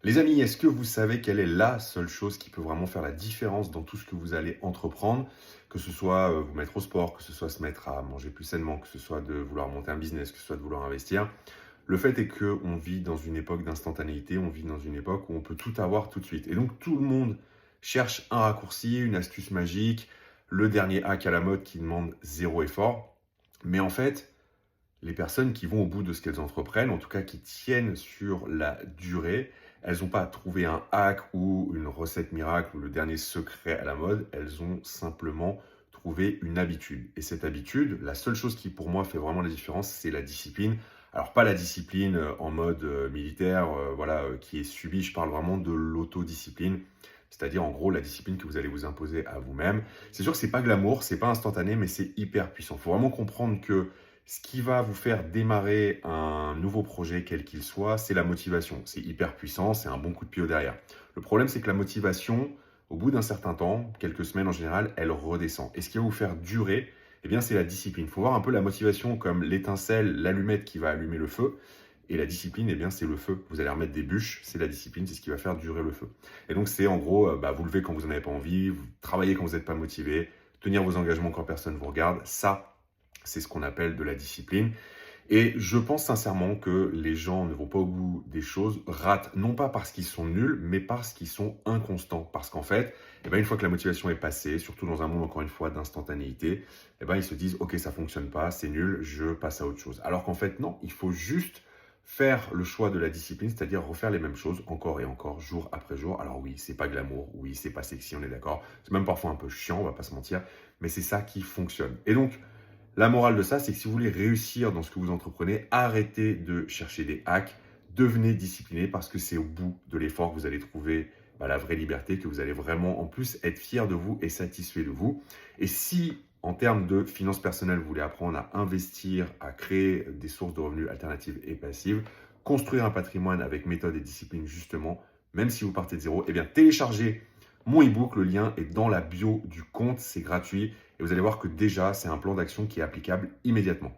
Les amis, est-ce que vous savez quelle est la seule chose qui peut vraiment faire la différence dans tout ce que vous allez entreprendre? Que ce soit vous mettre au sport, que ce soit se mettre à manger plus sainement, que ce soit de vouloir monter un business, que ce soit de vouloir investir. Le fait est qu'on vit dans une époque d'instantanéité, on vit dans une époque où on peut tout avoir tout de suite. Et donc tout le monde cherche un raccourci, une astuce magique, le dernier hack à la mode qui demande zéro effort. Mais en fait, les personnes qui vont au bout de ce qu'elles entreprennent, en tout cas qui tiennent sur la durée, elles n'ont pas à trouver un hack ou une recette miracle ou le dernier secret à la mode, elles ont simplement trouvé une habitude. Et cette habitude, la seule chose qui pour moi fait vraiment la différence, c'est la discipline. Alors pas la discipline en mode militaire, qui est subie, je parle vraiment de l'autodiscipline. C'est-à-dire en gros la discipline que vous allez vous imposer à vous-même. C'est sûr que c'est pas glamour, c'est pas instantané, mais c'est hyper puissant. Il faut vraiment comprendre que ce qui va vous faire démarrer un nouveau projet, quel qu'il soit, c'est la motivation. C'est hyper puissant, c'est un bon coup de pied au derrière. Le problème, c'est que la motivation, au bout d'un certain temps, quelques semaines en général, elle redescend. Et ce qui va vous faire durer, eh bien, c'est la discipline. Il faut voir un peu la motivation comme l'étincelle, l'allumette qui va allumer le feu. Et la discipline, eh bien, c'est le feu. Vous allez remettre des bûches, c'est la discipline, c'est ce qui va faire durer le feu. Et donc, c'est en gros, vous levez quand vous n'en avez pas envie, vous travaillez quand vous n'êtes pas motivé, tenir vos engagements quand personne ne vous regarde. Ça, c'est ce qu'on appelle de la discipline. Et je pense sincèrement que les gens ne vont pas au bout des choses, ratent, non pas parce qu'ils sont nuls, mais parce qu'ils sont inconstants. Parce qu'en fait, une fois que la motivation est passée, surtout dans un monde, encore une fois, d'instantanéité, ils se disent, OK, ça fonctionne pas, c'est nul, je passe à autre chose. Alors qu'en fait, non, il faut juste faire le choix de la discipline, c'est-à-dire refaire les mêmes choses encore et encore, jour après jour. Alors oui, c'est pas glamour, oui, c'est pas sexy, on est d'accord. C'est même parfois un peu chiant, on va pas se mentir, mais c'est ça qui fonctionne. Et donc, la morale de ça, c'est que si vous voulez réussir dans ce que vous entreprenez, arrêtez de chercher des hacks, devenez discipliné parce que c'est au bout de l'effort que vous allez trouver la vraie liberté, que vous allez vraiment en plus être fier de vous et satisfait de vous. Et si en termes de finances personnelles, vous voulez apprendre à investir, à créer des sources de revenus alternatives et passives, construire un patrimoine avec méthode et discipline justement, même si vous partez de zéro, téléchargez mon e-book, le lien est dans la bio du compte, c'est gratuit et vous allez voir que déjà, c'est un plan d'action qui est applicable immédiatement.